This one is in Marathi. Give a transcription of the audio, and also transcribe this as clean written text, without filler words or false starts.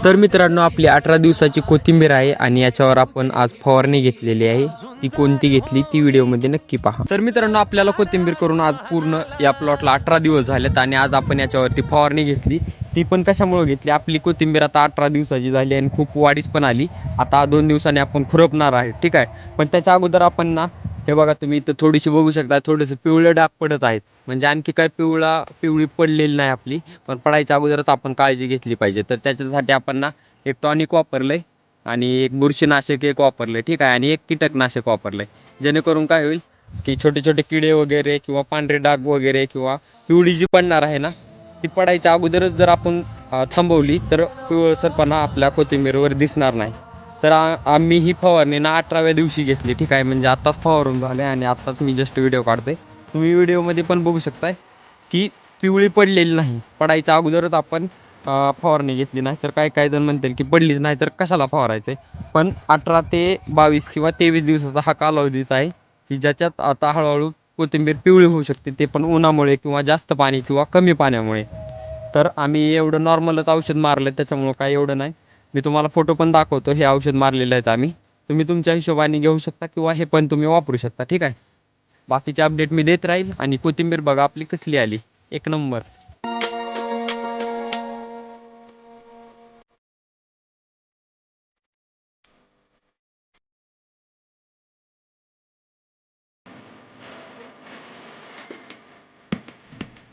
तर मित्रांनो, आपली 18 दिवसाची कोथिंबीर आहे आणि याच्यावर आपण आज फवारणी घेतलेली आहे. ती कोणती घेतली ती व्हिडिओमध्ये नक्की पहा. तर मित्रांनो, आपल्याला कोथिंबीर करून आज पूर्ण या प्लॉटला 18 दिवस झालेत आणि आज आपण याच्यावरती फवारणी घेतली. ती पण कशामुळे घेतली, आपली कोथिंबीर आता 18 दिवसाची झाली आणि खूप वाढीस पण आली. आता 2 दिवसांनी आपण खुरपणार आहे, ठीक आहे. पण त्याच्या अगोदर आपण ना, हे बघा तुम्ही इथं थोडीशी बघू शकता, थोडेसे पिवळे डाग पडत आहेत. म्हणजे आणखी काय पिवळी पडलेली नाही आपली, पण पडायच्या अगोदरच आपण काळजी घेतली पाहिजे. तर त्याच्यासाठी आपण ना एक टॉनिक वापरलंय आणि एक बुरशीनाशक एक वापरलंय, ठीक आहे, आणि एक कीटकनाशक वापरलंय. जेणेकरून काय होईल की छोटे छोटे किडे वगैरे किंवा पांढरे डाग वगैरे किंवा पिवळी जी पडणार आहे ना, ती पडायच्या अगोदरच जर आपण थांबवली तर पिवळसरपणा आपल्या कोथिंबीरवर दिसणार नाही. तर आम्ही ही फवारणी ना 18व्या दिवशी घेतली, ठीक आहे. म्हणजे आत्ताच फवारून झाले आणि आत्ताच मी जस्ट व्हिडिओ काढतोय. तुम्ही व्हिडिओमध्ये पण बघू शकताय की पिवळी पडलेली नाही. पडायच्या अगोदरच आपण फवारणी घेतली. नाही तर काय जण म्हणतील की पडलीच नाही तर कशाला फवारायचं आहे. पण 18 ते 22 किंवा 23 दिवसाचा हा कालावधीचा आहे की ज्याच्यात आता हळूहळू कोथिंबीर पिवळी होऊ शकते, ते पण उन्हामुळे किंवा जास्त पाणी किंवा कमी पाण्यामुळे. तर आम्ही एवढं नॉर्मलच औषध मारलं, त्याच्यामुळं काय एवढं नाही. मी तुम्हाला फोटो पण दाखवतो. हे औषध मारलेलं आहेत आम्ही. तुम्ही तुमच्या हिशोबाने घेऊ शकता किंवा हे पण तुम्ही वापरू शकता, ठीक आहे. बाकीचे अपडेट मी देत राहील. आणि कोथिंबीर बघा आपली कसली आली, एक नंबर.